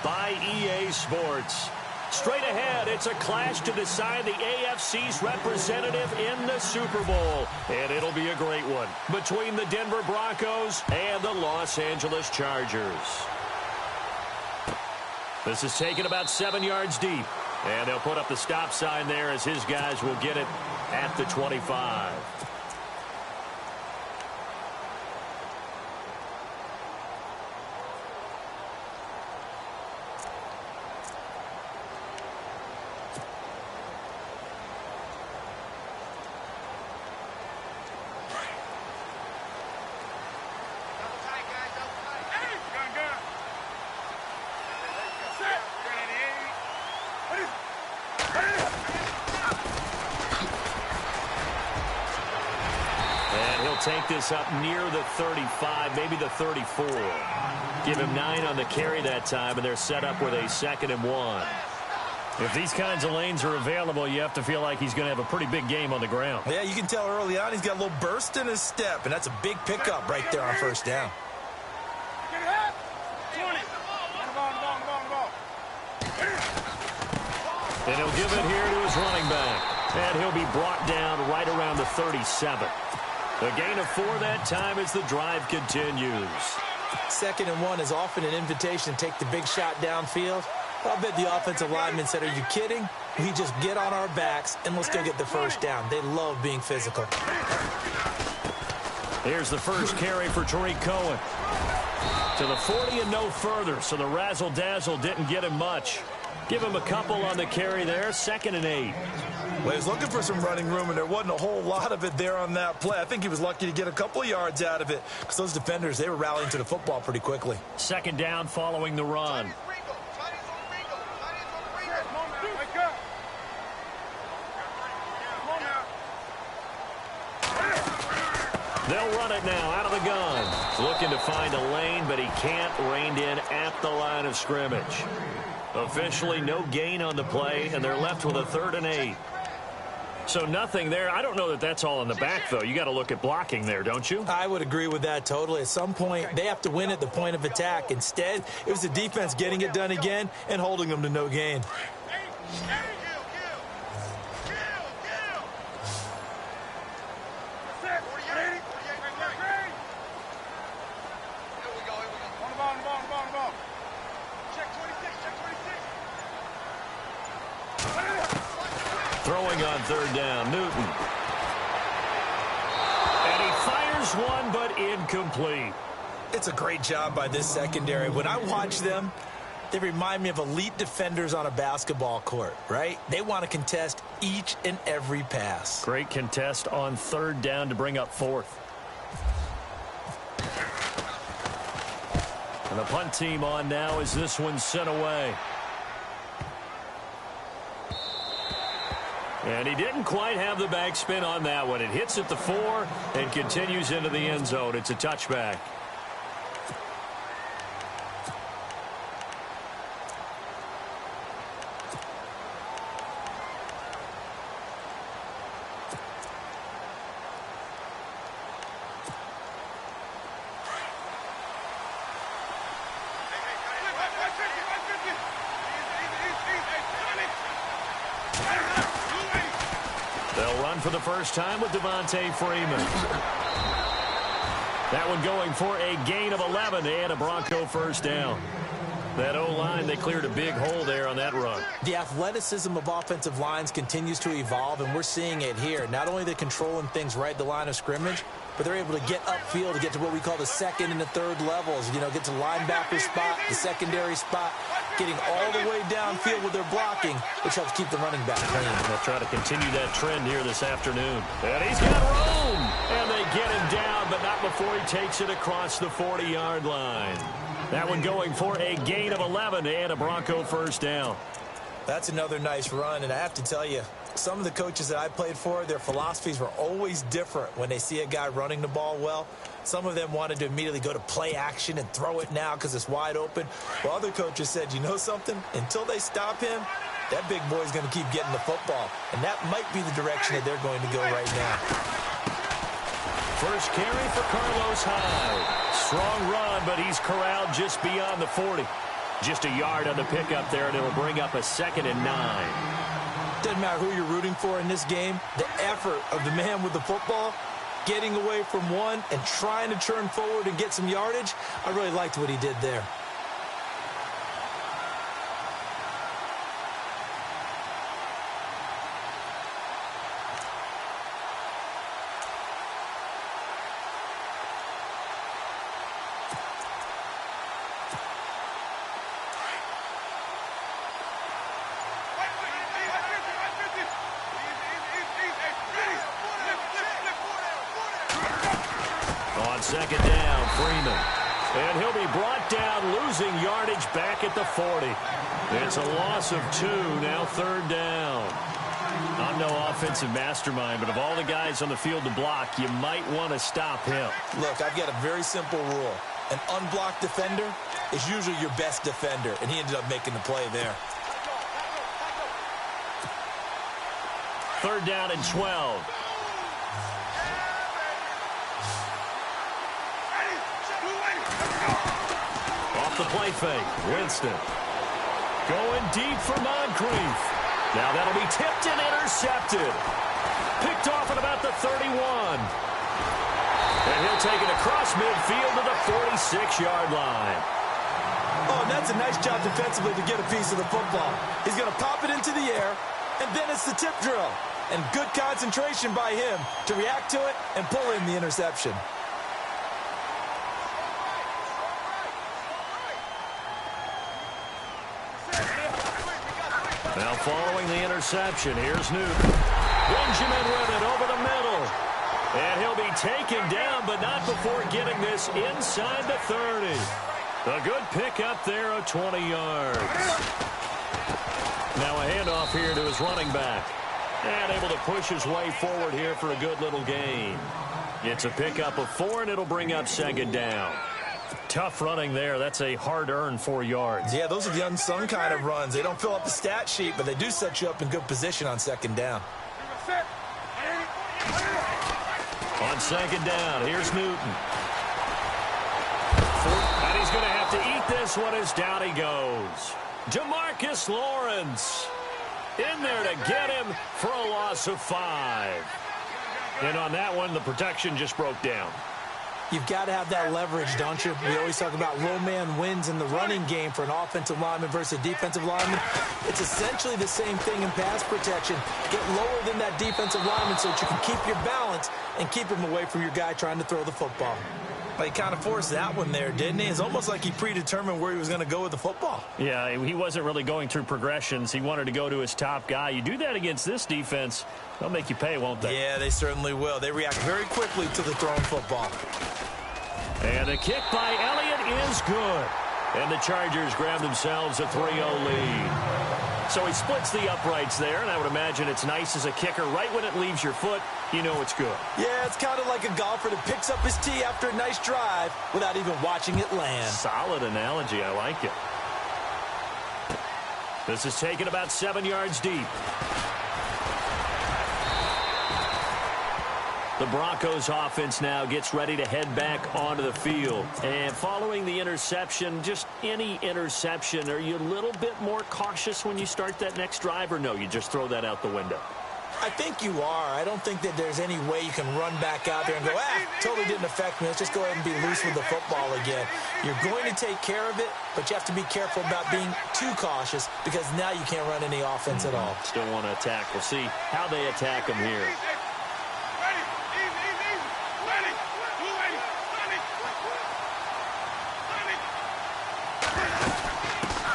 by EA Sports. Straight ahead, it's a clash to decide the AFC's representative in the Super Bowl. And it'll be a great one between the Denver Broncos and the Los Angeles Chargers. This is taken about 7 yards deep. And they'll put up the stop sign there as his guys will get it at the 25. Take this up near the 35, maybe the 34. Give him 9 on the carry that time, and they're set up with a 2nd and 1. If these kinds of lanes are available, you have to feel like he's going to have a pretty big game on the ground. Yeah, you can tell early on he's got a little burst in his step, and that's a big pickup right there on first down. And he'll give it here to his running back. And he'll be brought down right around the 37. The gain of 4 that time as the drive continues. 2nd and 1 is often an invitation to take the big shot downfield. I'll bet the offensive lineman said, are you kidding? We just get on our backs and let's go get the first down. They love being physical. Here's the first carry for Tariq Cohen. To the 40 and no further, so the razzle-dazzle didn't get him much. Give him a couple on the carry there, 2nd and 8. Well, he was looking for some running room, and there wasn't a whole lot of it there on that play. I think he was lucky to get a couple of yards out of it because those defenders, they were rallying to the football pretty quickly. 2nd down following the run. They'll run it now out of the gun. Looking to find a lane, but he can't. Reined in at the line of scrimmage. Officially no gain on the play, and they're left with a 3rd and 8. So nothing there. I don't know that that's all in the back, though. You got to look at blocking there, don't you? I would agree with that totally. At some point, they have to win at the point of attack. Instead, it was the defense getting it done again and holding them to no gain. Throwing on 3rd down, Newton. And he fires one, but incomplete. It's a great job by this secondary. When I watch them, they remind me of elite defenders on a basketball court, right? They want to contest each and every pass. Great contest on 3rd down to bring up 4th. And the punt team on now as this one's sent away. And he didn't quite have the backspin on that one. It hits at the 4 and continues into the end zone. It's a touchback. They'll run for the first time with Devontae Freeman. That one going for a gain of 11 and a Bronco first down. That O-line, they cleared a big hole there on that run. The athleticism of offensive lines continues to evolve, and we're seeing it here. Not only are they controlling things right at the line of scrimmage, but they're able to get upfield to get to what we call the 2nd and the 3rd levels. You know, get to linebacker spot, the secondary spot, getting all the way downfield with their blocking, which helps keep the running back clean. They'll try to continue that trend here this afternoon. And he's got room! And they get him down, but not before he takes it across the 40-yard line. That one going for a gain of 11 and a Bronco first down. That's another nice run, and I have to tell you, some of the coaches that I played for, their philosophies were always different when they see a guy running the ball well. Some of them wanted to immediately go to play action and throw it now because it's wide open. While other coaches said, you know something? Until they stop him, that big boy's going to keep getting the football. And that might be the direction that they're going to go right now. First carry for Carlos Hyde. Strong run, but he's corralled just beyond the 40. Just a yard on the pickup there, and it'll bring up a 2nd and 9. Doesn't matter who you're rooting for in this game. The effort of the man with the football, getting away from one and trying to turn forward and get some yardage, I really liked what he did there. On 2nd down, Freeman. And he'll be brought down, losing yardage back at the 40. It's a loss of 2, now 3rd down. I'm no offensive mastermind, but of all the guys on the field to block, you might want to stop him. Look, I've got a very simple rule. An unblocked defender is usually your best defender, and he ended up making the play there. 3rd down and 12. Off the play fake, Winston. Going deep for Moncrief. Now that'll be tipped and intercepted. Picked off at about the 31. And he'll take it across midfield to the 46-yard line. Oh, and that's a nice job defensively to get a piece of the football. He's going to pop it into the air, and then it's the tip drill. And good concentration by him to react to it and pull in the interception. Now following the interception, here's Newton. Benjamin with it over the middle. And he'll be taken down, but not before getting this inside the 30. A good pickup there of 20 yards. Now a handoff here to his running back. And able to push his way forward here for a good little gain. It's a pickup of 4, and it'll bring up 2nd down. Tough running there. That's a hard-earned 4 yards. Yeah, those are the unsung kind of runs. They don't fill up the stat sheet, but they do set you up in good position on 2nd down. On 2nd down, here's Newton. And he's going to have to eat this one as down he goes. Jamarcus Lawrence in there to get him for a loss of 5. And on that one, the protection just broke down. You've got to have that leverage, don't you? We always talk about low man wins in the running game for an offensive lineman versus a defensive lineman. It's essentially the same thing in pass protection. Get lower than that defensive lineman so that you can keep your balance and keep him away from your guy trying to throw the football. But he kind of forced that one there, didn't he? It's almost like he predetermined where he was going to go with the football. Yeah, he wasn't really going through progressions. He wanted to go to his top guy. You do that against this defense, they'll make you pay, won't they? Yeah, they certainly will. They react very quickly to the thrown football. And the kick by Elliott is good. And the Chargers grab themselves a 3-0 lead. So he splits the uprights there, and I would imagine it's nice as a kicker. Right when it leaves your foot, you know it's good. Yeah, it's kind of like a golfer that picks up his tee after a nice drive without even watching it land. Solid analogy. I like it. This is taken about 7 yards deep. The Broncos offense now gets ready to head back onto the field. And following the interception, just any interception, are you a little bit more cautious when you start that next drive, or no, you just throw that out the window? I think you are. I don't think that there's any way you can run back out there and go, totally didn't affect me. Let's just go ahead and be loose with the football again. You're going to take care of it, but you have to be careful about being too cautious because now you can't run any offense at all. Still want to attack. We'll see how they attack them here.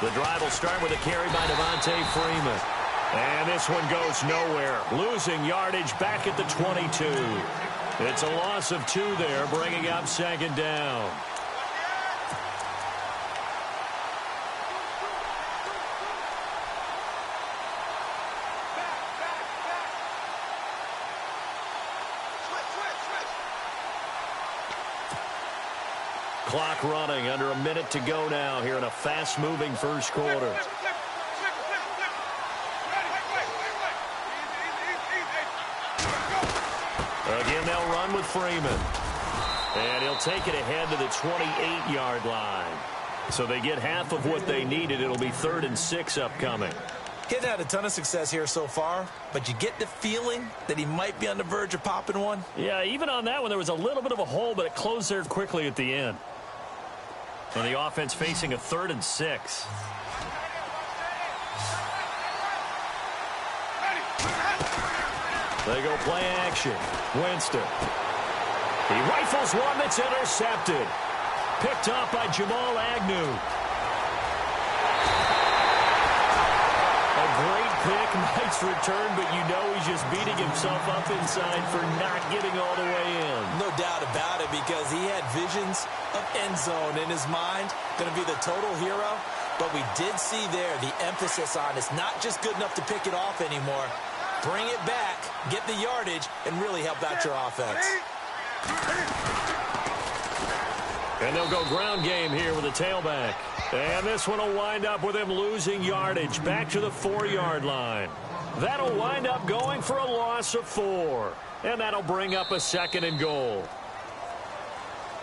The drive will start with a carry by Devontae Freeman. And this one goes nowhere. Losing yardage back at the 22. It's a loss of 2 there, bringing up 2nd down. Clock running, under a minute to go now here in a fast-moving first quarter. Again, they'll run with Freeman. And he'll take it ahead to the 28-yard line. So they get half of what they needed. It'll be 3rd and 6 upcoming. Getting had a ton of success here so far, but you get the feeling that he might be on the verge of popping one. Yeah, even on that one, there was a little bit of a hole, but it closed there quickly at the end. And the offense facing a 3rd and 6. They go play action. Winston. He rifles one that's intercepted. Picked off by Jamal Agnew. A great pick, nice return, but you know he's just beating himself up inside for not getting all the way in. No doubt about it, because he had visions of end zone in his mind. Going to be the total hero. But we did see there the emphasis on it's not just good enough to pick it off anymore. Bring it back, get the yardage, and really help out your offense. And they'll go ground game here with a tailback. And this one will wind up with him losing yardage back to the 4-yard line. That'll wind up going for a loss of 4. And that'll bring up a 2nd and goal.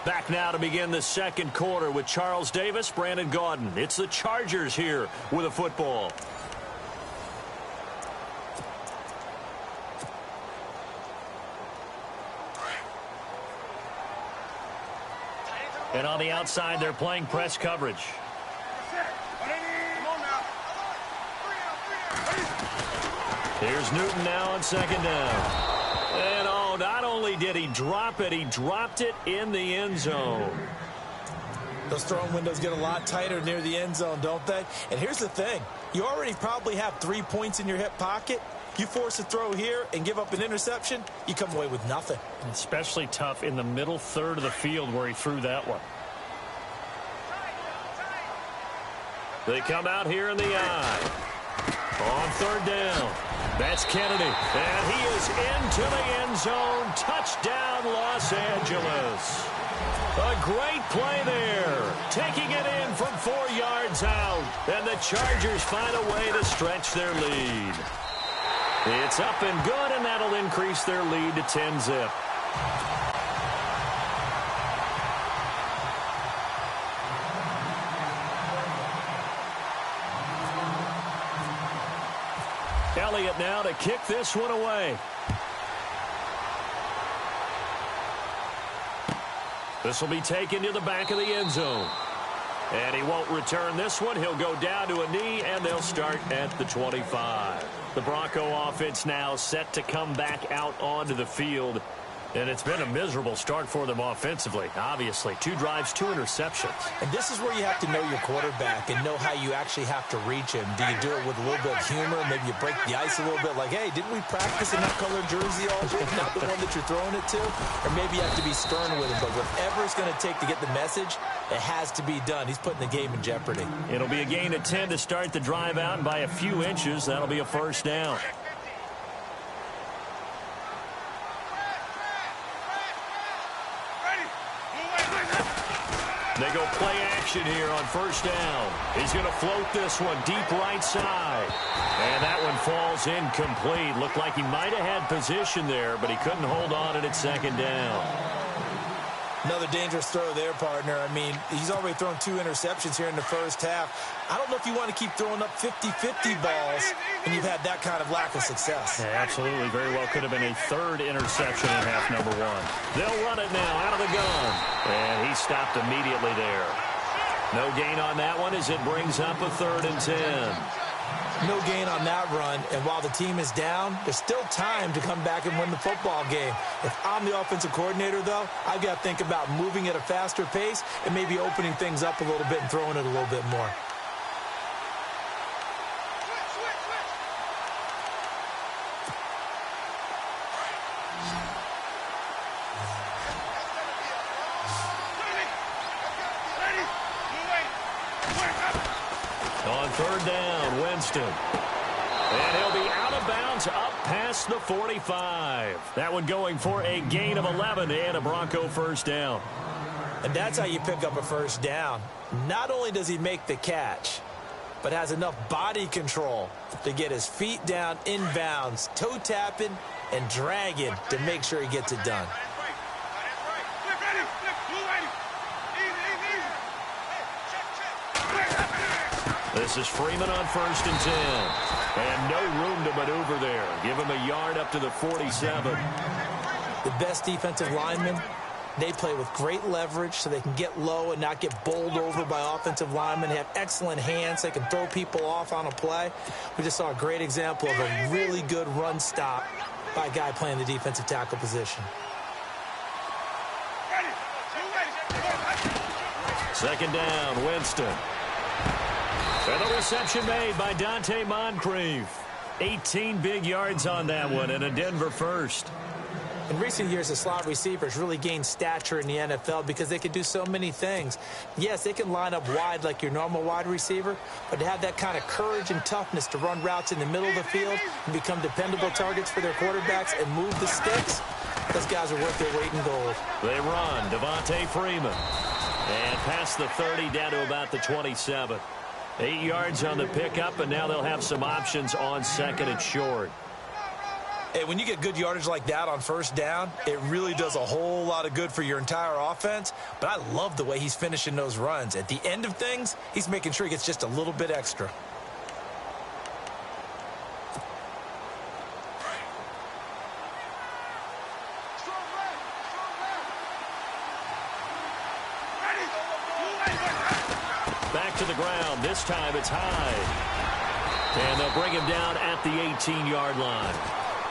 Back now to begin the second quarter with Charles Davis, Brandon Gaudin. It's the Chargers here with a football. And on the outside, they're playing press coverage. Here's Newton now on 2nd down. And oh, not only did he drop it, he dropped it in the end zone. Those throwing windows get a lot tighter near the end zone, don't they? And here's the thing. You already probably have 3 points in your hip pocket. You force a throw here and give up an interception, you come away with nothing. Especially tough in the middle third of the field where he threw that one. They come out here in the eye. On 3rd down. That's Kennedy. And he is into the end zone. Touchdown, Los Angeles. A great play there. Taking it in from 4 yards out. And the Chargers find a way to stretch their lead. It's up and good, and that'll increase their lead to 10-zip. Elliott now to kick this one away. This will be taken to the back of the end zone. And he won't return this one. He'll go down to a knee, and they'll start at the 25. The Bronco offense now set to come back out onto the field. And it's been a miserable start for them offensively, obviously. 2 drives, 2 interceptions. And this is where you have to know your quarterback and know how you actually have to reach him. Do you do it with a little bit of humor? Maybe you break the ice a little bit, like, hey, didn't we practice in that colored jersey all day? Not the one that you're throwing it to? Or maybe you have to be stern with him. But whatever it's going to take to get the message, it has to be done. He's putting the game in jeopardy. It'll be a gain of 10 to start the drive out, and by a few inches, that'll be a 1st down. They go play action here on 1st down. He's going to float this one deep right side. And that one falls incomplete. Looked like he might have had position there, but he couldn't hold on it at 2nd down. Another dangerous throw there, partner. I mean, he's already thrown 2 interceptions here in the first half. I don't know if you want to keep throwing up 50-50 balls when you've had that kind of lack of success. Yeah, absolutely. Very well could have been a 3rd interception in half number 1. They'll run it now out of the gun. And he stopped immediately there. No gain on that one as it brings up a 3rd and 10. No gain on that run, and while the team is down, there's still time to come back and win the football game. If I'm the offensive coordinator, though, I've got to think about moving at a faster pace and maybe opening things up a little bit and throwing it a little bit more. On 3rd down, Winston. And he'll be out of bounds up past the 45. That one going for a gain of 11 and a Bronco 1st down. And that's how you pick up a 1st down. Not only does he make the catch, but has enough body control to get his feet down inbounds, toe tapping and dragging to make sure he gets it done. This is Freeman on 1st and 10. And no room to maneuver there. Give him a yard up to the 47. The best defensive linemen, they play with great leverage so they can get low and not get bowled over by offensive linemen. They have excellent hands. They can throw people off on a play. We just saw a great example of a really good run stop by a guy playing the defensive tackle position. Second down, Winston. And the reception made by Dante Moncrief. 18 big yards on that one and a Denver first. In recent years, the slot receivers really gained stature in the NFL because they can do so many things. Yes, they can line up wide like your normal wide receiver, but to have that kind of courage and toughness to run routes in the middle of the field and become dependable targets for their quarterbacks and move the sticks, those guys are worth their weight in gold. They run, Devontae Freeman. And past the 30 down to about the 27. 8 yards on the pickup, and now they'll have some options on 2nd and short. Hey, when you get good yardage like that on 1st down, it really does a whole lot of good for your entire offense. But I love the way he's finishing those runs. At the end of things, he's making sure he gets just a little bit extra. Back to the ground. This time it's high. And they'll bring him down at the 18-yard line.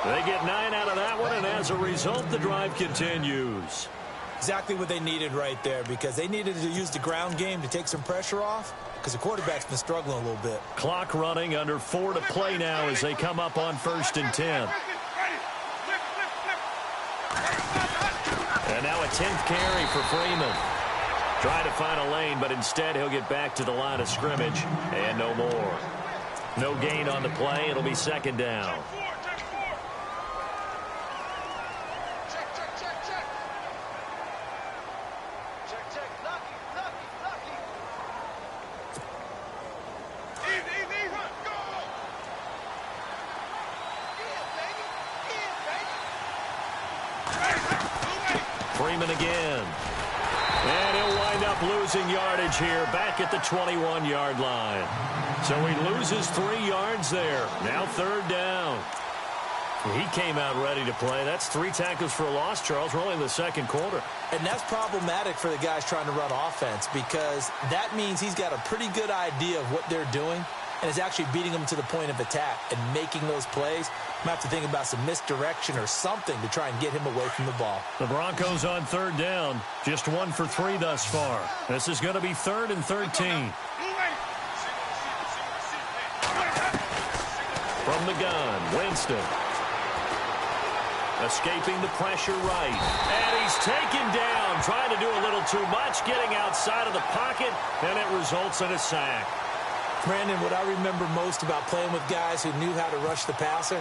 They get 9 out of that one, and as a result, the drive continues. Exactly what they needed right there, because they needed to use the ground game to take some pressure off, because the quarterback's been struggling a little bit. Clock running, under 4 to play now as they come up on 1st and 10. And now a 10th carry for Freeman. Trying to find a lane, but instead he'll get back to the line of scrimmage, and no more. No gain on the play. It'll be 2nd down. Freeman again. And he'll wind up losing yardage here back at the 21-yard line. So he loses 3 yards there. Now 3rd down. He came out ready to play. That's 3 tackles for a loss, Charles. We're only in the 2nd quarter. And that's problematic for the guys trying to run offense, because that means he's got a pretty good idea of what they're doing and is actually beating them to the point of attack and making those plays. Might have to think about some misdirection or something to try and get him away from the ball. The Broncos on 3rd down. Just 1 for 3 thus far. This is going to be 3rd and 13. From the gun, Winston. Escaping the pressure right. And he's taken down, trying to do a little too much, getting outside of the pocket, and it results in a sack. Brandon, what I remember most about playing with guys who knew how to rush the passer,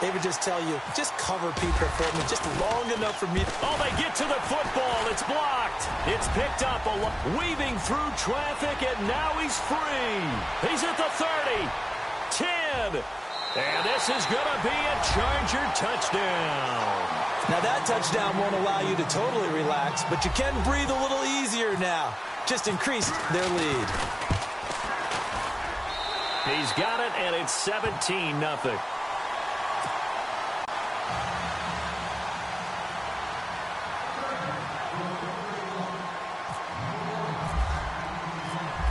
they would just tell you, just cover people for me, just long enough for me. Oh, they get to the football. It's blocked. It's picked up, weaving through traffic, and now he's free. He's at the 30, 10, and this is going to be a Charger touchdown. Now, that touchdown won't allow you to totally relax, but you can breathe a little easier now. Just increased their lead. He's got it, and it's 17-0.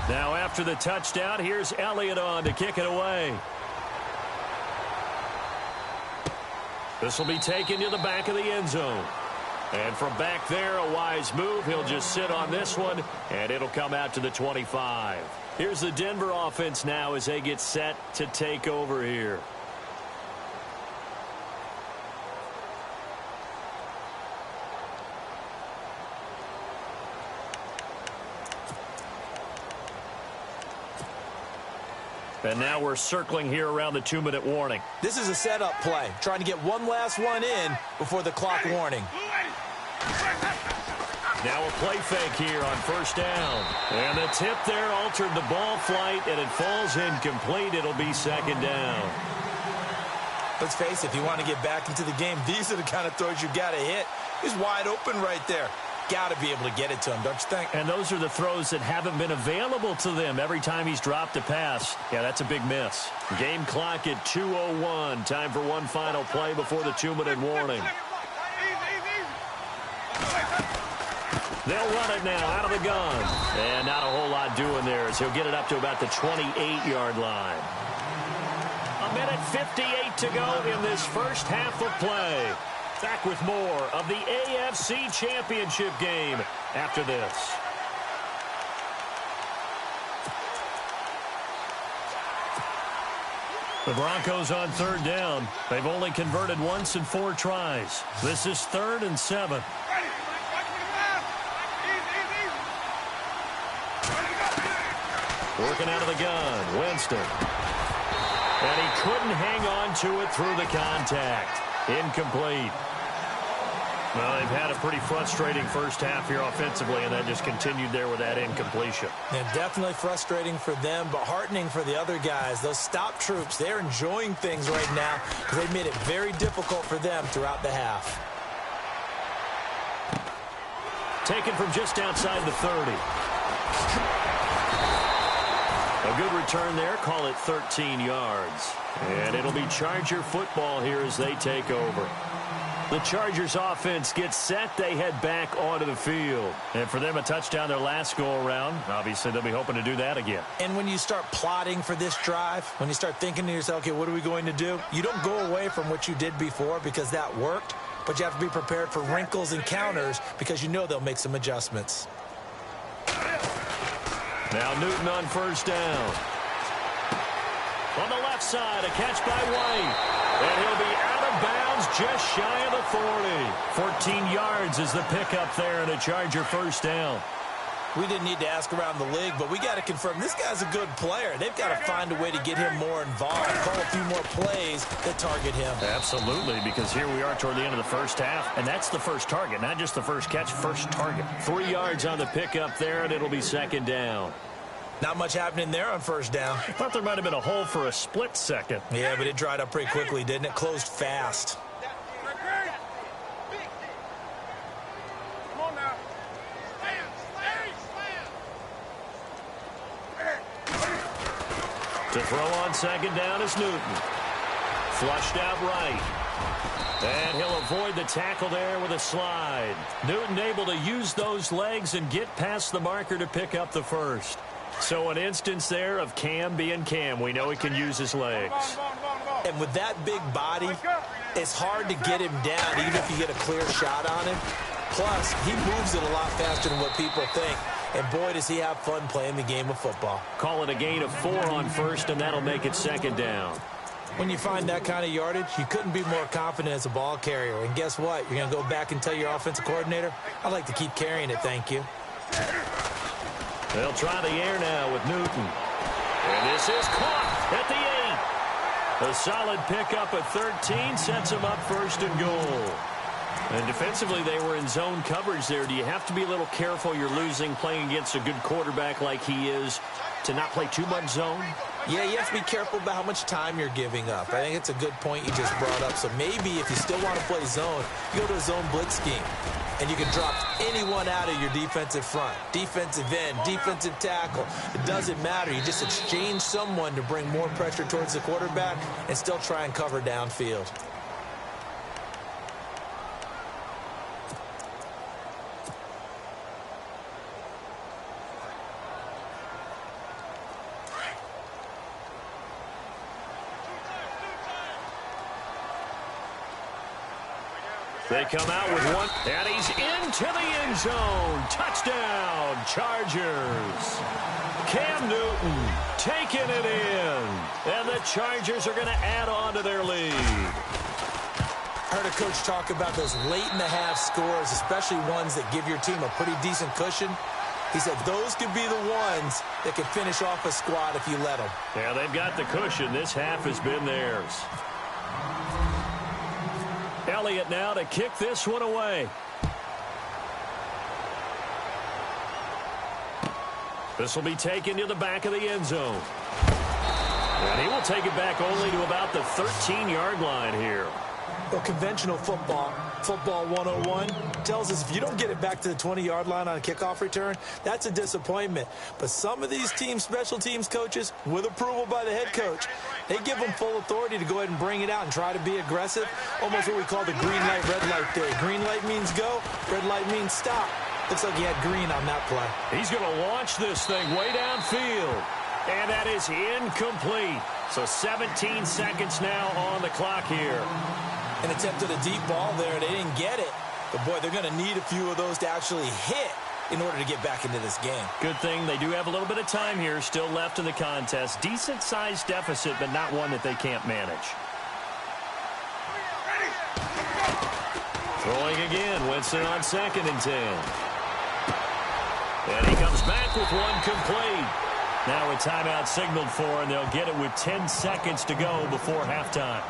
Now, after the touchdown, here's Elliott on to kick it away. This will be taken to the back of the end zone. And from back there, a wise move. He'll just sit on this one, and it'll come out to the 25. Here's the Denver offense now as they get set to take over here. And now we're circling here around the 2-minute warning. This is a setup play, trying to get one last one in before the clock warning. Now a play fake here on 1st down. And the tip there altered the ball flight, and it falls incomplete. It'll be 2nd down. Let's face it, if you want to get back into the game, these are the kind of throws you got to hit. He's wide open right there. got to be able to get it to him, don't you think? And those are the throws that haven't been available to them every time he's dropped a pass. Yeah, that's a big miss. Game clock at 2:01. Time for one final play before the 2-minute warning. They'll run it now out of the gun. And not a whole lot doing there as he'll get it up to about the 28-yard line. A minute 58 to go in this first half of play. Back with more of the AFC Championship game after this. The Broncos on third down. They've only converted once in 4 tries. This is 3rd and 7. Working out of the gun, Winston. And he couldn't hang on to it through the contact. Incomplete. Well, they've had a pretty frustrating first half here offensively, and that just continued there with that incompletion. Yeah, definitely frustrating for them, but heartening for the other guys. Those stop troops, they're enjoying things right now because they made it very difficult for them throughout the half. Taken from just outside the 30. A good return there. Call it 13 yards. And it'll be Charger football here as they take over. The Chargers offense gets set. They head back onto the field. And for them, a touchdown their last go-around. Obviously, they'll be hoping to do that again. And when you start plotting for this drive, when you start thinking to yourself, okay, what are we going to do? You don't go away from what you did before because that worked, but you have to be prepared for wrinkles and counters because you know they'll make some adjustments. Now Newton on first down. On the left side, a catch by White. And he'll be out of bounds just shy of the 40. 14 yards is the pickup there and a Charger first down. We didn't need to ask around the league, but we got to confirm this guy's a good player. They've got to find a way to get him more involved, call a few more plays that target him. Absolutely, because here we are toward the end of the first half, and that's the first target, not just the first catch, first target. 3 yards on the pickup there, and it'll be second down. Not much happening there on first down. I thought there might have been a hole for a split second. Yeah, but it dried up pretty quickly, didn't it? Closed fast. To throw on second down is Newton. Flushed out right. And he'll avoid the tackle there with a slide. Newton able to use those legs and get past the marker to pick up the first. So an instance there of Cam being Cam. We know he can use his legs. And with that big body, it's hard to get him down even if you get a clear shot on him. Plus, he moves it a lot faster than what people think. And boy, does he have fun playing the game of football. Call it a gain of 4 on first, and that'll make it second down. When you find that kind of yardage, you couldn't be more confident as a ball carrier. And guess what? You're going to go back and tell your offensive coordinator, I'd like to keep carrying it, thank you. They'll try the air now with Newton. And this is caught at the 8. A solid pickup at 13 sets him up first and goal. And defensively, they were in zone coverage there. Do you have to be a little careful? You're losing playing against a good quarterback like he is to not play too much zone? Yeah, you have to be careful about how much time you're giving up. I think it's a good point you just brought up. So maybe if you still want to play zone, you go to a zone blitz scheme. And you can drop anyone out of your defensive front. Defensive end, defensive tackle. It doesn't matter. You just exchange someone to bring more pressure towards the quarterback and still try and cover downfield. They come out with one, and he's into the end zone. Touchdown, Chargers. Cam Newton taking it in. And the Chargers are going to add on to their lead. I heard a coach talk about those late-in-the-half scores, especially ones that give your team a pretty decent cushion. He said those could be the ones that could finish off a squad if you let them. Yeah, they've got the cushion. This half has been theirs. Elliott now to kick this one away. This will be taken to the back of the end zone. And he will take it back only to about the 13-yard line here. Well, conventional football 101, tells us if you don't get it back to the 20-yard line on a kickoff return, that's a disappointment. But some of these team special teams coaches, with approval by the head coach, they give them full authority to go ahead and bring it out and try to be aggressive, almost what we call the green light, red light theory. Green light means go, red light means stop. Looks like he had green on that play. He's going to launch this thing way downfield, and that is incomplete. So 17 seconds now on the clock here. An attempt at a deep ball there. They didn't get it. But, boy, they're going to need a few of those to actually hit in order to get back into this game. Good thing they do have a little bit of time here still left in the contest. Decent-sized deficit, but not one that they can't manage. Throwing again. Winston on 2nd and 10. And he comes back with one complete. Now a timeout signaled for, and they'll get it with 10 seconds to go before halftime.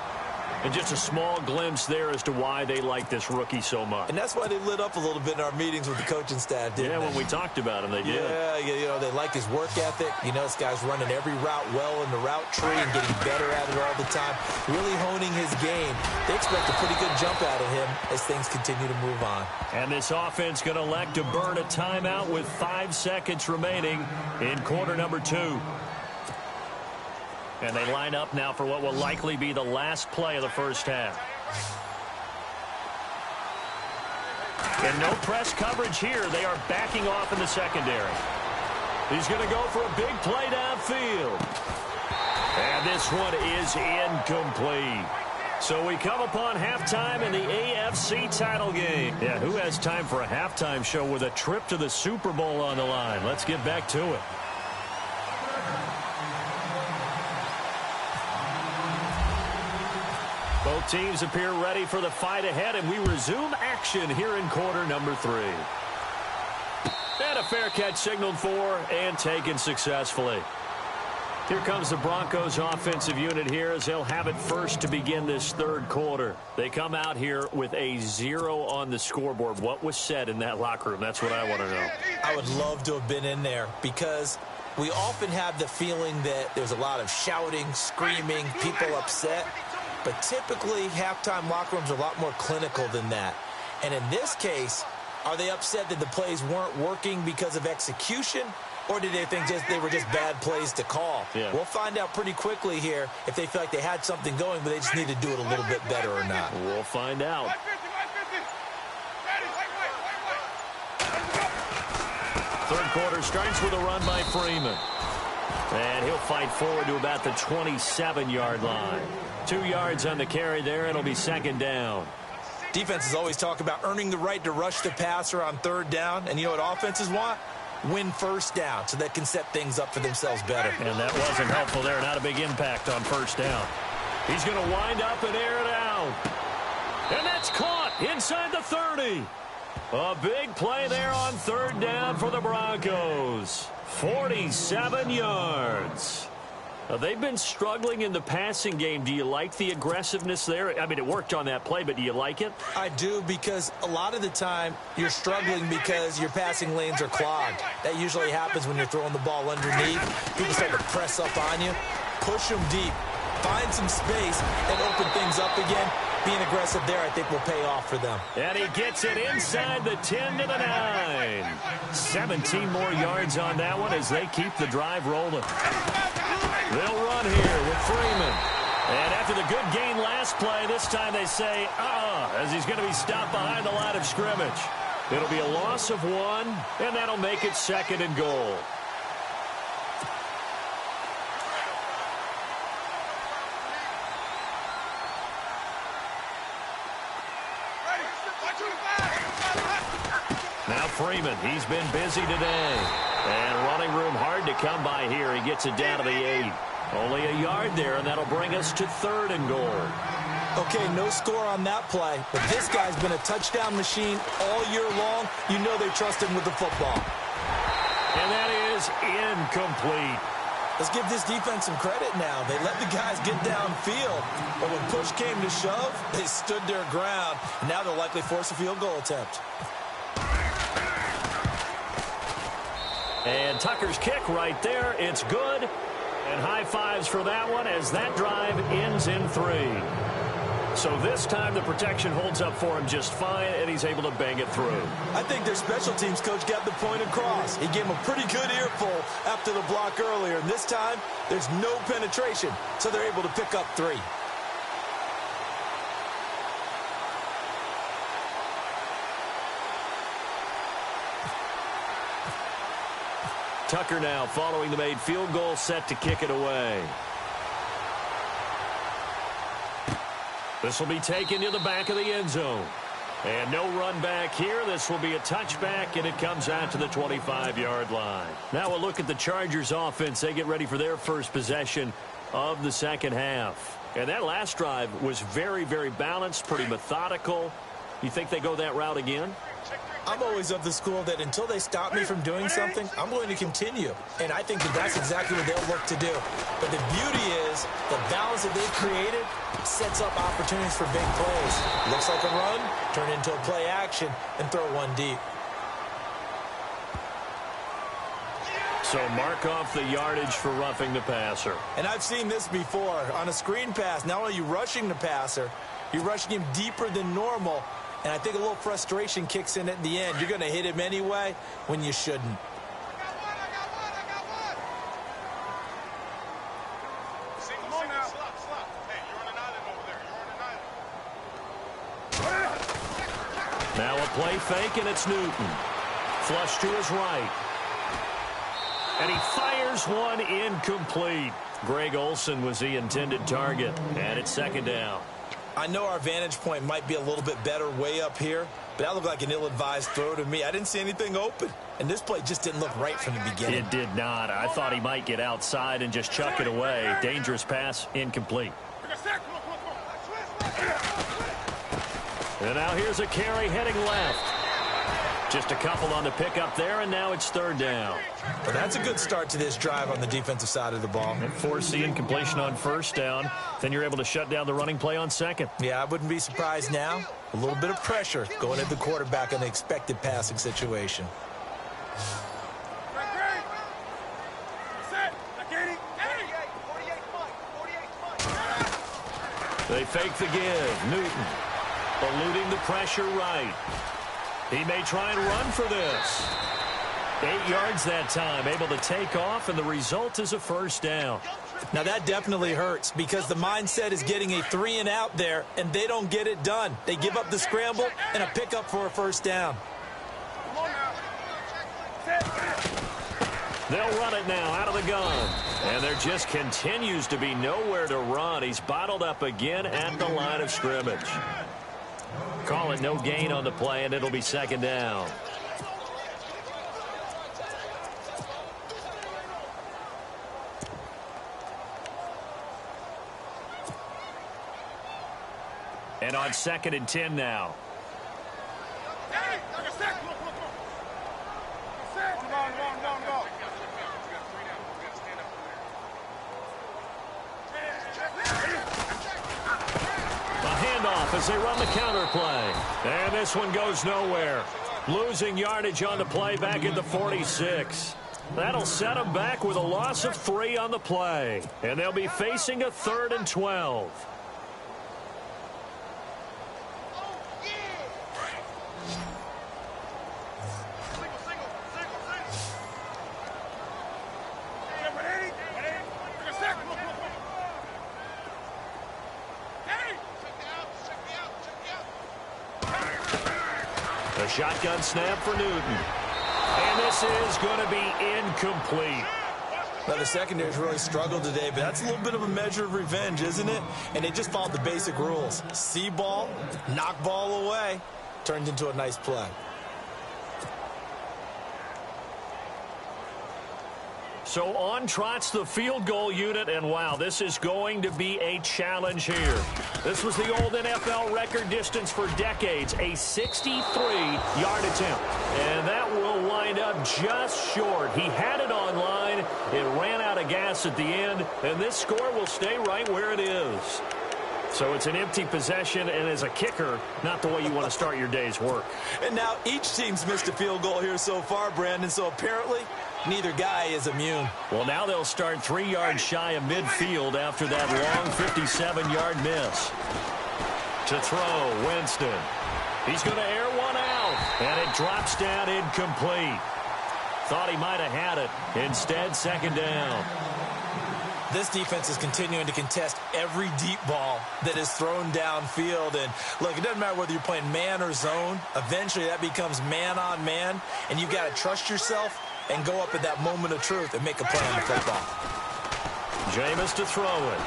And just a small glimpse there as to why they like this rookie so much. And that's why they lit up a little bit in our meetings with the coaching staff, didn't they? When we talked about him, they did. Yeah, you know, they like his work ethic. You know, this guy's running every route well in the route tree and getting better at it all the time, really honing his game. They expect a pretty good jump out of him as things continue to move on. And this offense going to elect to burn a timeout with 5 seconds remaining in quarter number 2. And they line up now for what will likely be the last play of the first half. And no press coverage here. They are backing off in the secondary. He's going to go for a big play downfield. And this one is incomplete. So we come upon halftime in the AFC title game. Yeah, who has time for a halftime show with a trip to the Super Bowl on the line? Let's get back to it. Both teams appear ready for the fight ahead, and we resume action here in quarter number 3. And a fair catch signaled for and taken successfully. Here comes the Broncos offensive unit here as they'll have it first to begin this third quarter. They come out here with a 0 on the scoreboard. What was said in that locker room? That's what I want to know. I would love to have been in there because we often have the feeling that there's a lot of shouting, screaming, people upset. But typically, halftime locker rooms are a lot more clinical than that. And in this case, are they upset that the plays weren't working because of execution? Or did they think they were just bad plays to call? Yeah. We'll find out pretty quickly here if they feel like they had something going, but they just need to do it a little bit better or not. We'll find out. Third quarter starts with a run by Freeman. And he'll fight forward to about the 27-yard line. 2 yards on the carry there. It'll be 2nd down. Defenses always talk about earning the right to rush the passer on 3rd down. And you know what offenses want? Win 1st down so they can set things up for themselves better. And that wasn't helpful there. Not a big impact on 1st down. He's going to wind up and air it out. And that's caught inside the 30. A big play there on 3rd down for the Broncos. 47 yards. They've been struggling in the passing game. Do you like the aggressiveness there? I mean, it worked on that play, but do you like it? I do, because a lot of the time you're struggling because your passing lanes are clogged. That usually happens when you're throwing the ball underneath. People start to press up on you. Push them deep. Find some space and open things up again. Being aggressive there, I think, will pay off for them. And he gets it inside the 10 to the 9. 17 more yards on that one as they keep the drive rolling. They'll run here with Freeman. And after the good gain last play, this time they say, as he's going to be stopped behind the line of scrimmage. It'll be a loss of 1, and that'll make it 2nd and goal. Now Freeman, he's been busy today. And running room hard to come by here. He gets it down to the 8. Only a yard there, and that'll bring us to 3rd and goal. Okay, no score on that play, but this guy's been a touchdown machine all year long. You know they trust him with the football. And that is incomplete. Let's give this defense some credit now. They let the guys get downfield, but when push came to shove, they stood their ground. Now they'll likely force a field goal attempt. And Tucker's kick right there. It's good. And high fives for that one as that drive ends in 3. So this time the protection holds up for him just fine, and he's able to bang it through. I think their special teams coach got the point across. He gave him a pretty good earful after the block earlier, and this time there's no penetration, so they're able to pick up 3. Tucker now following the made field goal, set to kick it away. This will be taken to the back of the end zone. And no run back here. This will be a touchback, and it comes out to the 25-yard line. Now we'll look at the Chargers offense. They get ready for their first possession of the second half. And that last drive was very, very balanced, pretty methodical. You think they go that route again? I'm always of the school that until they stop me from doing something, I'm going to continue. And I think that that's exactly what they'll look to do. But the beauty is the balance that they've created sets up opportunities for big plays. Looks like a run, turn into a play action, and throw one deep. So mark off the yardage for roughing the passer. And I've seen this before. On a screen pass, not only are you rushing the passer, you're rushing him deeper than normal. And I think a little frustration kicks in at the end. You're going to hit him anyway when you shouldn't. Now a play fake, and it's Newton. Flush to his right. And he fires one incomplete. Greg Olsen was the intended target. And it's second down. I know our vantage point might be a little bit better way up here, but that looked like an ill-advised throw to me. I didn't see anything open, and this play just didn't look right from the beginning. It did not. I thought he might get outside and just chuck it away. Dangerous pass, incomplete. And now here's a carry heading left. Just a couple on the pickup there, and now it's third down. Well, that's a good start to this drive on the defensive side of the ball. And force the incompletion on first down. Then you're able to shut down the running play on second. Yeah, I wouldn't be surprised now. A little bit of pressure going at the quarterback in the expected passing situation. They fake the give. Newton eluding the pressure right. He may try and run for this. 8 yards that time, able to take off, and the result is a first down. Now that definitely hurts because the mindset is getting a 3 and out there, and they don't get it done. They give up the scramble and a pickup for a first down. They'll run it now out of the gun. And there just continues to be nowhere to run. He's bottled up again at the line of scrimmage. Call it no gain on the play, and it'll be second down. And on 2nd and 10 now. As they run the counter play. And this one goes nowhere. Losing yardage on the play back at the 46. That'll set them back with a loss of 3 on the play. And they'll be facing a 3rd and 12. A shotgun snap for Newton. And this is going to be incomplete. Now, the secondary's really struggled today, but that's a little bit of a measure of revenge, isn't it? And they just followed the basic rules. See ball, knock ball away, turned into a nice play. So on trots the field goal unit, and wow, this is going to be a challenge here. This was the old NFL record distance for decades, a 63-yard attempt. And that will wind up just short. He had it on line. It ran out of gas at the end, and this score will stay right where it is. So it's an empty possession, and as a kicker, not the way you want to start your day's work. And now each team's missed a field goal here so far, Brandon, so apparently neither guy is immune. Well, now they'll start 3 yards shy of midfield after that long 57-yard miss. To throw, Winston. He's going to air one out, and it drops down incomplete. Thought he might have had it. Instead, second down. This defense is continuing to contest every deep ball that is thrown downfield. And, look, it doesn't matter whether you're playing man or zone. Eventually, that becomes man-on-man, and you've got to trust yourself and go up at that moment of truth and make a play on the football. Jameis to throw it.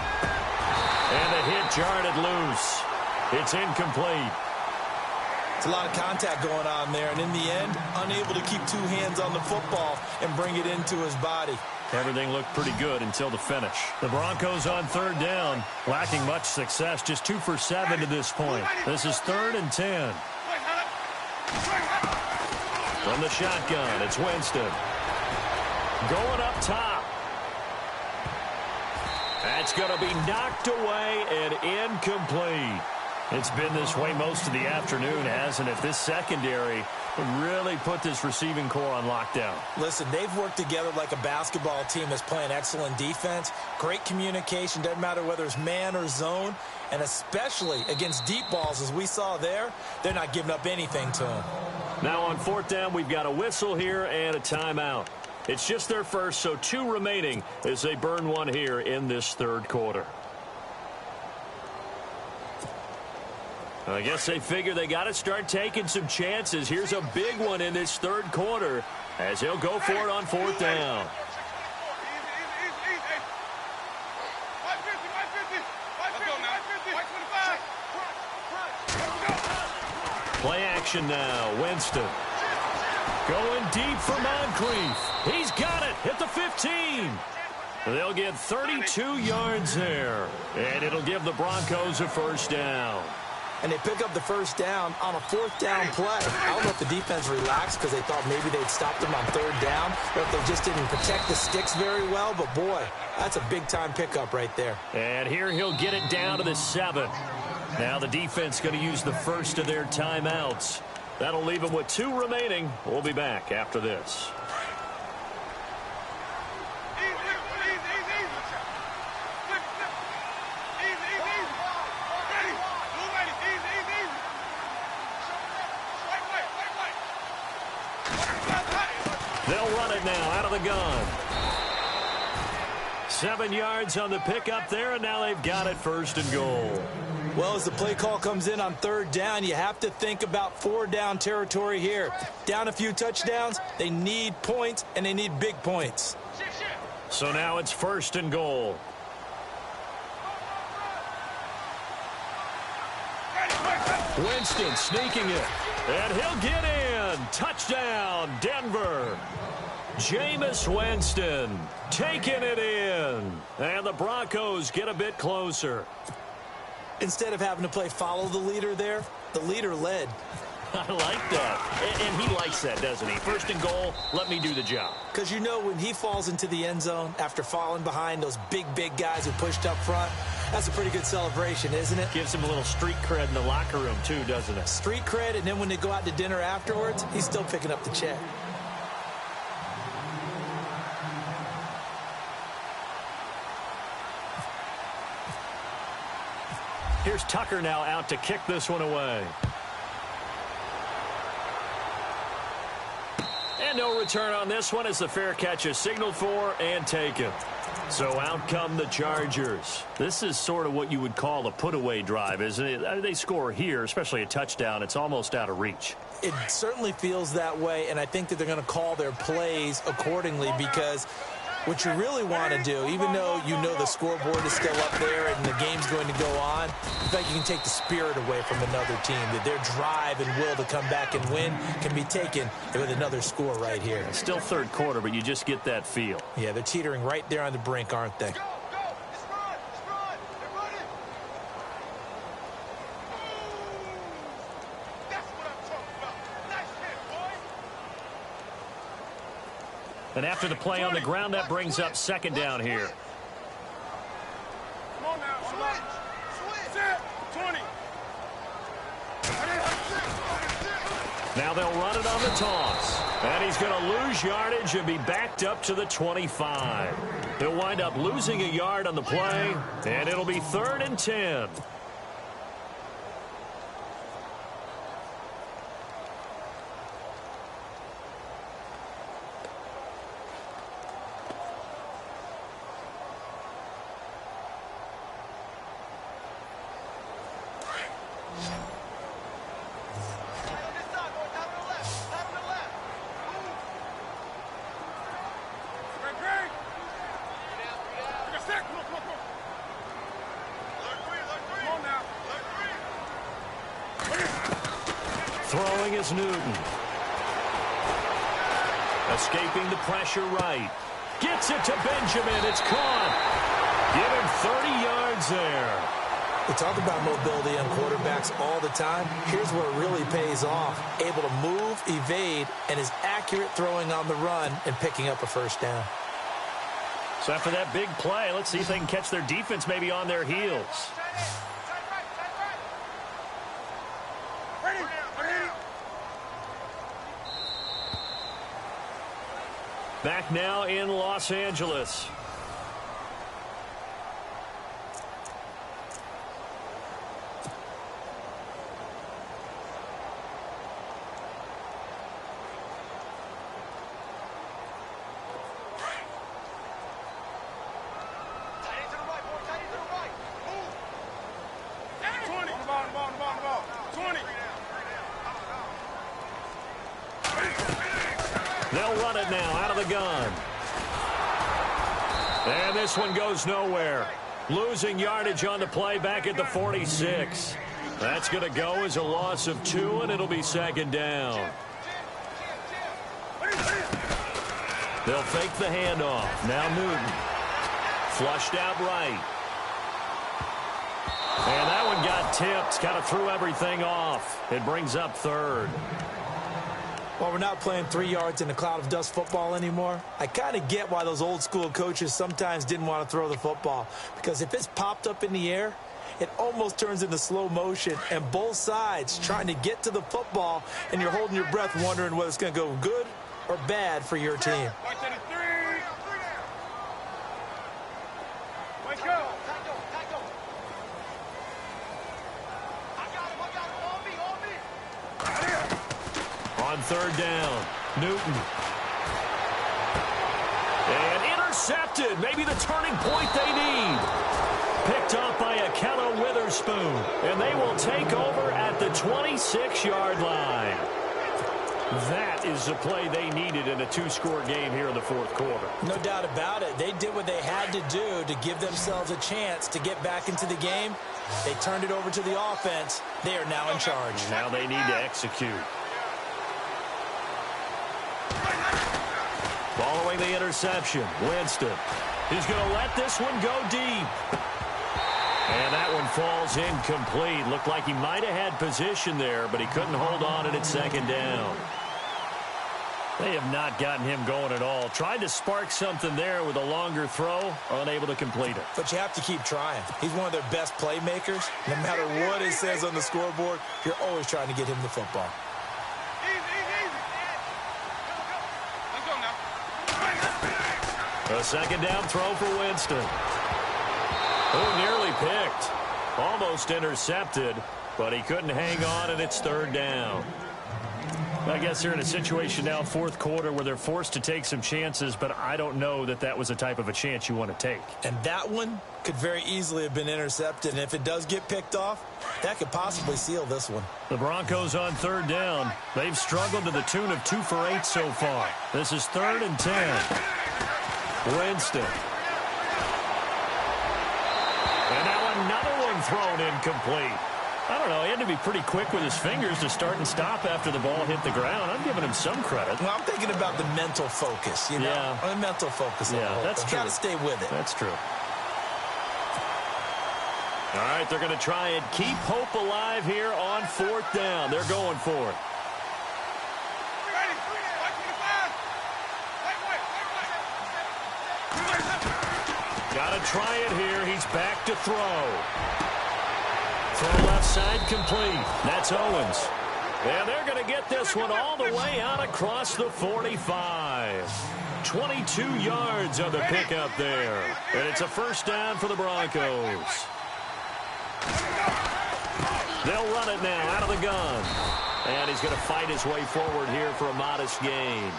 And the hit jarred it loose. It's incomplete. It's a lot of contact going on there, and in the end, unable to keep two hands on the football and bring it into his body. Everything looked pretty good until the finish. The Broncos on third down, lacking much success, just 2 for 7 to this point. This is 3rd and 10. From the shotgun, it's Winston. Going up top. That's going to be knocked away and incomplete. It's been this way most of the afternoon, hasn't it? This secondary really put this receiving core on lockdown. Listen, they've worked together like a basketball team that's playing excellent defense. Great communication, doesn't matter whether it's man or zone. And especially against deep balls, as we saw there, they're not giving up anything to them. Now on 4th down, we've got a whistle here and a timeout. It's just their first, so 2 remaining as they burn one here in this 3rd quarter. I guess they figure they got to start taking some chances. Here's a big one in this 3rd quarter as he'll go for it on 4th down. Play action now. Winston. Going deep for Moncrief. He's got it at the 15. They'll get 32 yards there. And it'll give the Broncos a first down. And they pick up the first down on a 4th down play. I don't know if the defense relaxed because they thought maybe they'd stop them on 3rd down, or if they just didn't protect the sticks very well. But, boy, that's a big-time pickup right there. And here he'll get it down to the 7. Now the defense going to use the first of their timeouts. That'll leave them with 2 remaining. We'll be back after this. They'll run it now out of the gun. 7 yards on the pickup there, and now they've got it 1st and goal. Well, as the play call comes in on 3rd down, you have to think about 4-down territory here. Down a few touchdowns, they need points, and they need big points. So now it's 1st and goal. Winston sneaking it, and he'll get in. Touchdown, Denver. Jameis Winston taking it in, and the Broncos get a bit closer. Instead of having to play follow the leader there, the leader led. I like that. And he likes that, doesn't he? 1st and goal, let me do the job. Because you know when he falls into the end zone after falling behind those big guys who pushed up front, that's a pretty good celebration, isn't it? Gives him a little street cred in the locker room, too, doesn't it? Street cred, and then when they go out to dinner afterwards, he's still picking up the check. Here's Tucker now out to kick this one away. And no return on this one as the fair catch is signaled for and taken. So out come the Chargers. This is sort of what you would call a put-away drive, isn't it? They score here, especially a touchdown. It's almost out of reach. It certainly feels that way, and I think that they're going to call their plays accordingly because what you really want to do, even though you know the scoreboard is still up there and the game's going to go on, in fact, you can take the spirit away from another team, that their drive and will to come back and win can be taken with another score right here. It's still 3rd quarter, but you just get that feel. Yeah, they're teetering right there on the brink, aren't they? And after the play on the ground, that brings up 2nd down here. Come on now, switch. 20. Now they'll run it on the toss. And he's going to lose yardage and be backed up to the 25. He'll wind up losing a yard on the play, and it'll be 3rd and 10. Throwing is Newton. Escaping the pressure right. Gets it to Benjamin. It's caught. Give him 30 yards there. We talk about mobility on quarterbacks all the time. Here's where it really pays off. Able to move, evade, and is accurate throwing on the run and picking up a first down. So after that big play, let's see if they can catch their defense maybe on their heels. Back now in Los Angeles. They'll run it now out of the gun. And this one goes nowhere. Losing yardage on the play back at the 46. That's going to go as a loss of 2, and it'll be second down. They'll fake the handoff. Now Newton. Flushed out right. And that one got tipped. Kind of threw everything off. It brings up third. Well, we're not playing 3 yards in a cloud of dust football anymore. I kind of get why those old school coaches sometimes didn't want to throw the football. Because if it's popped up in the air, it almost turns into slow motion. And both sides trying to get to the football, and you're holding your breath wondering whether it's going to go good or bad for your team. On third down, Newton. And intercepted. Maybe the turning point they need. Picked up by Akello Witherspoon. And they will take over at the 26-yard line. That is the play they needed in a 2-score game here in the fourth quarter. No doubt about it. They did what they had to do to give themselves a chance to get back into the game. They turned it over to the offense. They are now in charge. Now they need to execute. Following the interception, Winston. He's going to let this one go deep. And that one falls incomplete. Looked like he might have had position there, but he couldn't hold on and it's second down. They have not gotten him going at all. Tried to spark something there with a longer throw, unable to complete it. But you have to keep trying. He's one of their best playmakers. No matter what it says on the scoreboard, you're always trying to get him the football. A second down throw for Winston. Oh, nearly picked. Almost intercepted, but he couldn't hang on, and it's third down. I guess they're in a situation now, fourth quarter, where they're forced to take some chances, but I don't know that that was the type of a chance you want to take. And that one could very easily have been intercepted, and if it does get picked off, that could possibly seal this one. The Broncos on third down. They've struggled to the tune of 2 for 8 so far. This is 3rd and 10. Winston. And now another one thrown incomplete. I don't know. He had to be pretty quick with his fingers to start and stop after the ball hit the ground. I'm giving him some credit. Well, I'm thinking about the mental focus, you know? Yeah. The mental focus. Yeah, that's true. Got to stay with it. That's true. All right, they're going to try and keep hope alive here on 4th down. They're going for it. Got to try it here. He's back to throw. Throw left side complete. That's Owens. And they're going to get this one all the way out across the 45. 22 yards on the pickup there. And it's a first down for the Broncos. They'll run it now out of the gun. And he's going to fight his way forward here for a modest gain.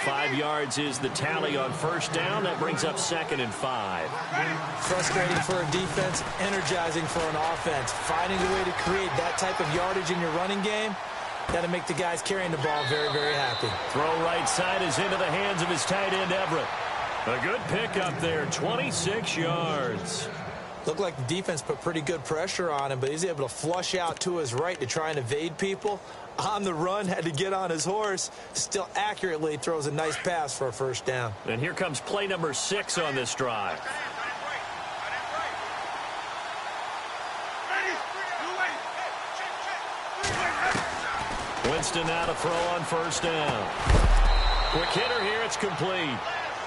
5 yards is the tally on first down. That brings up 2nd and 5. Frustrating for a defense, energizing for an offense. Finding a way to create that type of yardage in your running game, that'll make the guys carrying the ball very, very happy. Throw right side is into the hands of his tight end, Everett. A good pickup there, 26 yards. Looked like the defense put pretty good pressure on him, but he's able to flush out to his right to try and evade people. On the run, had to get on his horse. Still accurately throws a nice pass for a first down. And here comes play number 6 on this drive. Winston now to throw on first down. Quick hitter here, it's complete.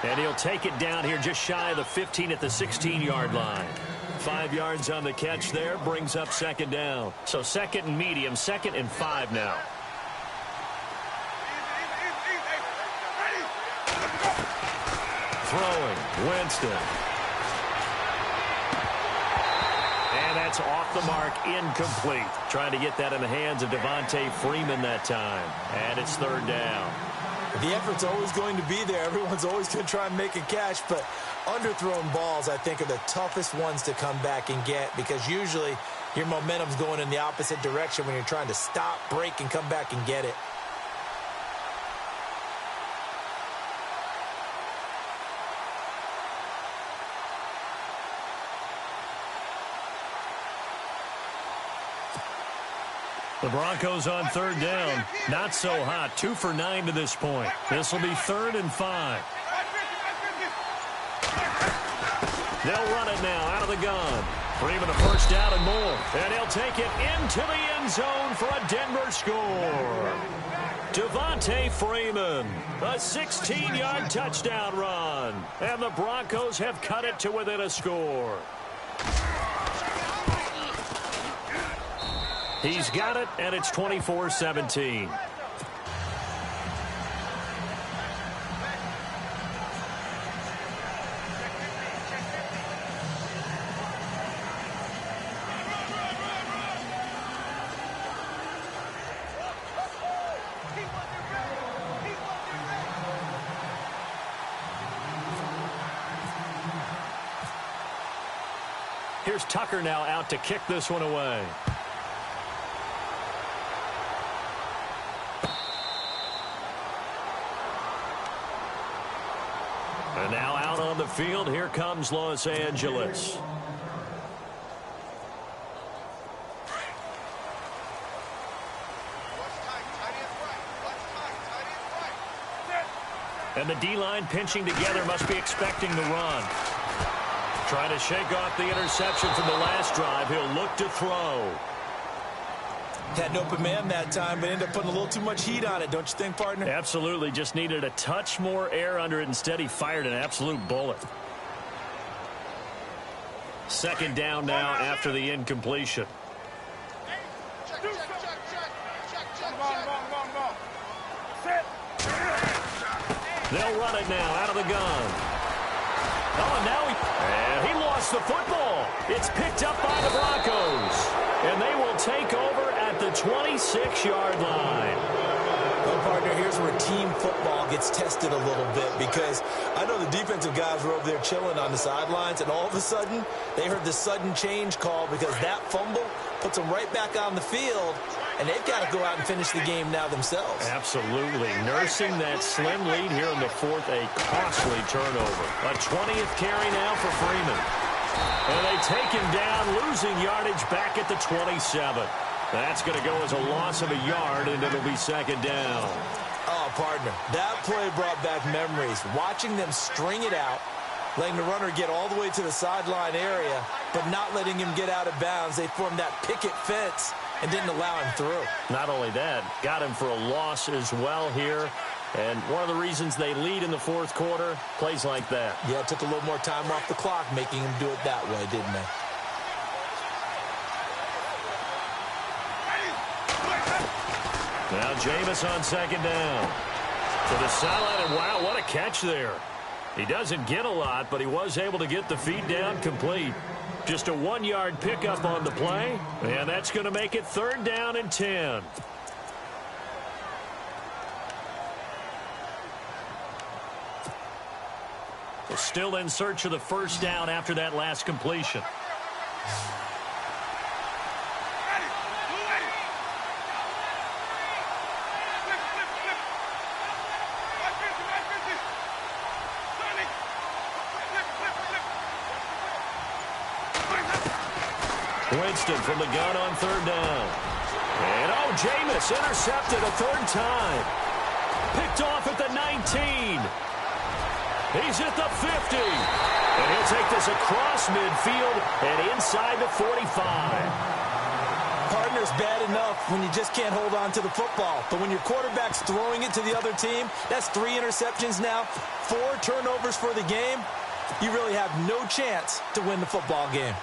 And he'll take it down here just shy of the 15 at the 16-yard line. 5 yards on the catch there, brings up second down. So second and medium, 2nd and 5 now. Throwing, Winston. And that's off the mark, incomplete. Trying to get that in the hands of Devontae Freeman that time. And it's third down. The effort's always going to be there. Everyone's always going to try and make a catch, but underthrown balls, I think, are the toughest ones to come back and get because usually your momentum's going in the opposite direction when you're trying to stop, break, and come back and get it. The Broncos on third down. Not so hot. 2 for 9 to this point. This will be 3rd and 5. They'll run it now out of the gun. Freeman a first down and more. And he'll take it into the end zone for a Denver score. Devontae Freeman, a 16-yard touchdown run. And the Broncos have cut it to within a score. He's got it, and it's 24-17. Here's Tucker now out to kick this one away. And now out on the field, here comes Los Angeles. And the D-line pinching together, must be expecting the run. Trying to shake off the interception from the last drive. He'll look to throw. Had an open man that time, but ended up putting a little too much heat on it, don't you think, partner? Absolutely. Just needed a touch more air under it. Instead, he fired an absolute bullet. Second down now after the incompletion. They'll run it now out of the gun. Oh, and now he lost the football. It's picked up by the Broncos. And they will take over at the 26-yard line. Well, partner, here's where team football gets tested a little bit because I know the defensive guys were over there chilling on the sidelines, and all of a sudden they heard the sudden change call because that fumble puts them right back on the field, and they've got to go out and finish the game now themselves. Absolutely. Nursing that slim lead here in the fourth, a costly turnover. A 20th carry now for Freeman. And they take him down, losing yardage back at the 27. That's going to go as a loss of a yard, and it'll be second down. Oh, partner, that play brought back memories. Watching them string it out, letting the runner get all the way to the sideline area, but not letting him get out of bounds. They formed that picket fence and didn't allow him through. Not only that, got him for a loss as well here. And one of the reasons they lead in the fourth quarter, plays like that. Yeah, it took a little more time off the clock, making him do it that way, didn't they? Now Jameis on second down. To the sideline, and wow, what a catch there. He doesn't get a lot, but he was able to get the feet down complete. Just a 1-yard pickup on the play, and that's going to make it third down and 10. Still in search of the first down after that last completion. Winston from the gun on third down. And, oh, Jameis intercepted a third time. Picked off at the 19. He's at the 50. And he'll take this across midfield and inside the 45. Partner's bad enough when you just can't hold on to the football. But when your quarterback's throwing it to the other team, that's 3 interceptions now, 4 turnovers for the game. You really have no chance to win the football game.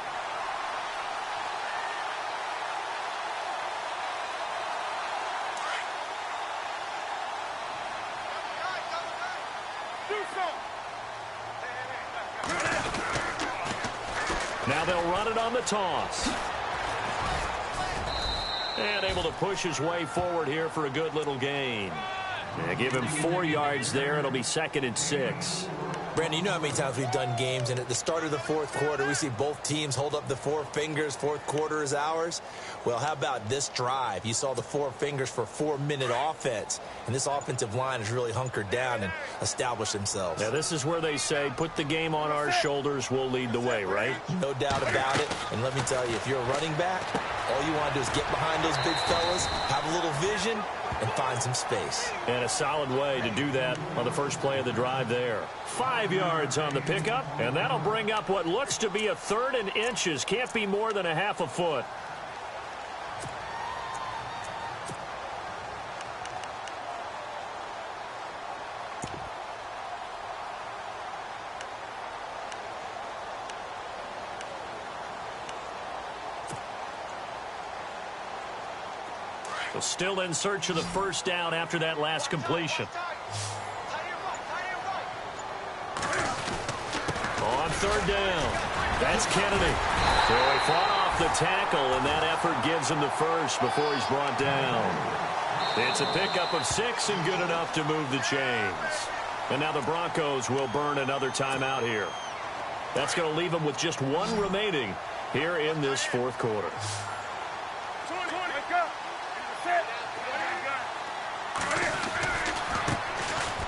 Now they'll run it on the toss. And able to push his way forward here for a good little gain. And give him 4 yards there. It'll be 2nd and 6. Brandon, you know how many times we've done games, and at the start of the fourth quarter, we see both teams hold up the 4 fingers, fourth quarter is ours. Well, how about this drive? You saw the 4 fingers for 4-minute offense, and this offensive line has really hunkered down and established themselves. Now, this is where they say, put the game on our shoulders, we'll lead the way, right? No doubt about it, and let me tell you, if you're a running back, all you want to do is get behind those big fellas, have a little vision, and find some space. And a solid way to do that on the first play of the drive there. 5 yards on the pickup, and that'll bring up what looks to be a 3rd and inches. Can't be more than a half a foot. Still in search of the first down after that last completion. On third down, that's Kennedy. So he fought off the tackle, and that effort gives him the first before he's brought down. It's a pickup of 6 and good enough to move the chains. And now the Broncos will burn another timeout here. That's going to leave them with just 1 remaining here in this fourth quarter.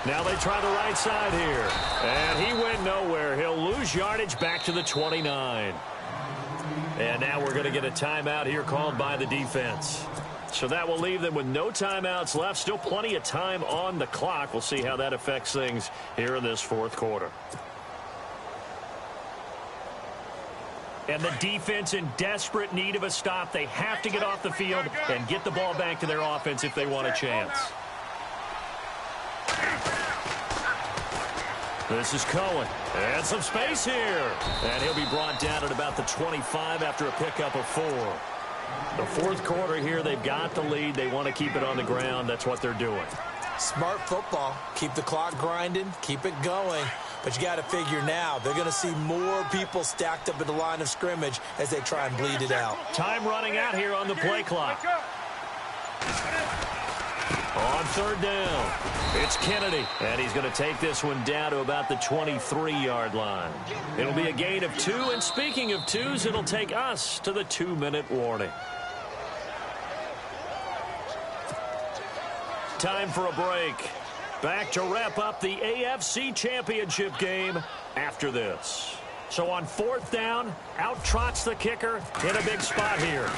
Now they try the right side here. And he went nowhere. He'll lose yardage back to the 29. And now we're going to get a timeout here called by the defense. So that will leave them with no timeouts left. Still plenty of time on the clock. We'll see how that affects things here in this fourth quarter. And the defense in desperate need of a stop. They have to get off the field and get the ball back to their offense if they want a chance. This is Cohen. And some space here. And he'll be brought down at about the 25 after a pickup of 4. The fourth quarter here, they've got the lead. They want to keep it on the ground. That's what they're doing. Smart football. Keep the clock grinding. Keep it going. But you got to figure now, they're going to see more people stacked up at the line of scrimmage as they try and bleed it out. Time running out here on the play clock. On third down, it's Kennedy, and he's going to take this one down to about the 23-yard line. It'll be a gain of 2, and speaking of 2s, it'll take us to the 2-minute warning. Time for a break. Back to wrap up the AFC Championship game after this. So on fourth down, out trots the kicker in a big spot here.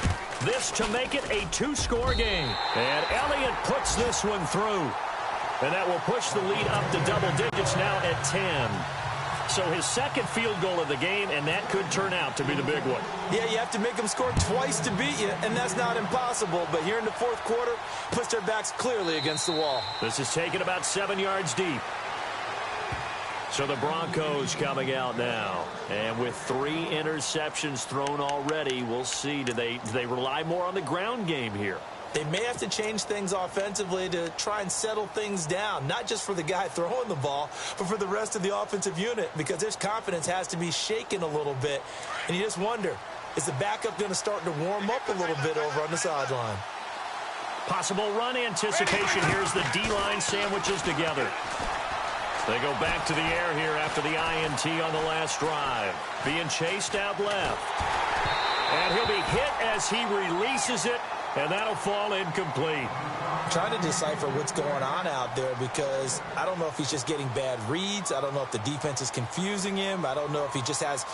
This to make it a 2-score game. And Elliott puts this one through. And that will push the lead up to double digits now at 10. So his second field goal of the game, and that could turn out to be the big one. Yeah, you have to make them score twice to beat you, and that's not impossible. But here in the fourth quarter, puts their backs clearly against the wall. This is taken about 7 yards deep. So the Broncos coming out now. And with 3 interceptions thrown already, we'll see. Do they rely more on the ground game here? They may have to change things offensively to try and settle things down, not just for the guy throwing the ball, but for the rest of the offensive unit, because their confidence has to be shaken a little bit. And you just wonder, is the backup going to start to warm up a little bit over on the sideline? Possible run anticipation. Here's the D-line sandwiches together. They go back to the air here after the INT on the last drive. Being chased out left. And he'll be hit as he releases it. And that'll fall incomplete. I'm trying to decipher what's going on out there because I don't know if he's just getting bad reads. I don't know if the defense is confusing him. I don't know if he just has,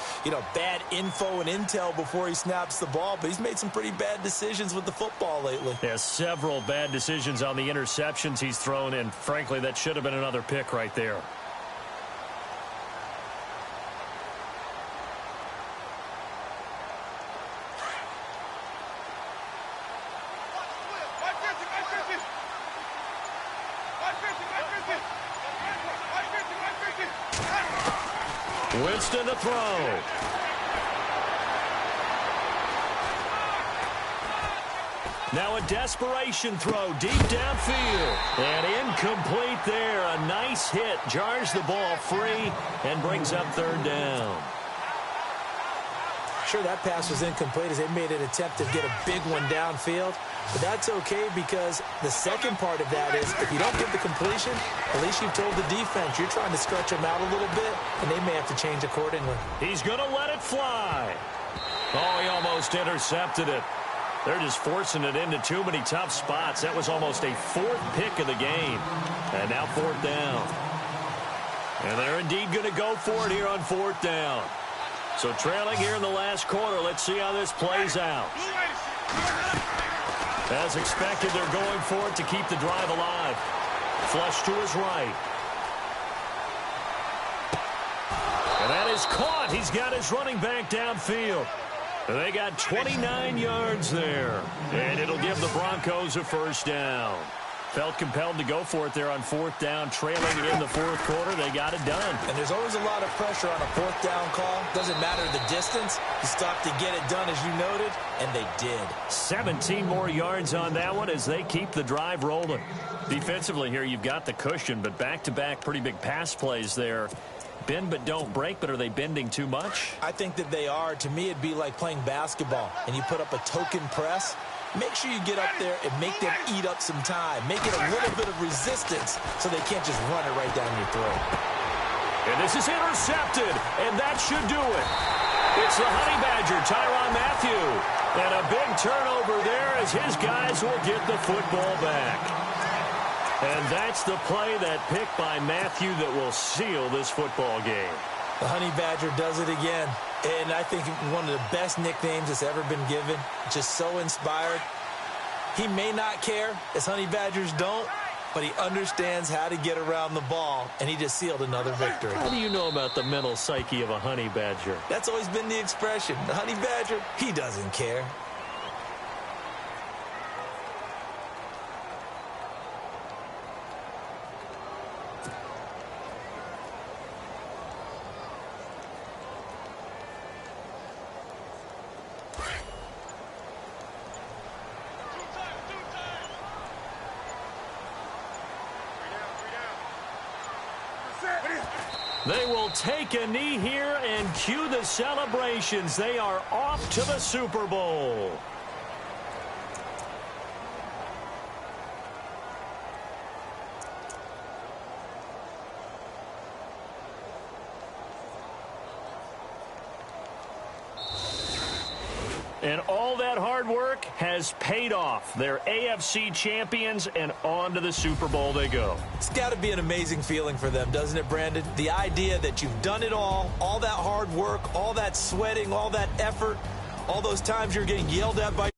bad info and intel before he snaps the ball. But he's made some pretty bad decisions with the football lately. Yeah, several bad decisions on the interceptions he's thrown, and frankly, that should have been another pick right there. Winston to throw. Now a desperation throw deep downfield. And incomplete there. A nice hit. Jars the ball free and brings up third down. Sure, that pass was incomplete as they made an attempt to get a big one downfield. But that's okay because the second part of that is if you don't get the completion, at least you've told the defense you're trying to stretch them out a little bit, and they may have to change accordingly. He's going to let it fly. Oh, he almost intercepted it. They're just forcing it into too many tough spots. That was almost a fourth pick of the game. And now fourth down. And they're indeed going to go for it here on fourth down. So trailing here in the last quarter, let's see how this plays out. As expected, they're going for it to keep the drive alive. Flush to his right. And that is caught. He's got his running back downfield. And they got 29 yards there. And it'll give the Broncos a first down. Felt compelled to go for it there on fourth down, trailing in the fourth quarter. They got it done. And there's always a lot of pressure on a fourth down call. Doesn't matter the distance. You stop to get it done, as you noted, and they did. 17 more yards on that one as they keep the drive rolling. Defensively here, you've got the cushion, but back-to-back pretty big pass plays there. Bend but don't break, but are they bending too much? I think that they are. To me, it'd be like playing basketball, and you put up a token press. Make sure you get up there and make them eat up some time. Make it a little bit of resistance so they can't just run it right down your throat. And this is intercepted, and that should do it. It's the Honey Badger, Tyrann Mathieu. And a big turnover there as his guys will get the football back. And that's the play, that pick by Mathieu, that will seal this football game. The Honey Badger does it again. And I think one of the best nicknames that's ever been given. Just so inspired. He may not care, as Honey Badgers don't, but he understands how to get around the ball, and he just sealed another victory. How do you know about the mental psyche of a Honey Badger? That's always been the expression. The Honey Badger, he doesn't care. They will take a knee here and cue the celebrations. They are off to the Super Bowl. And all that hard work has paid off. They're AFC champions, and on to the Super Bowl they go. It's got to be an amazing feeling for them, doesn't it, Brandon? The idea that you've done it all that hard work, all that sweating, all that effort, all those times you're getting yelled at by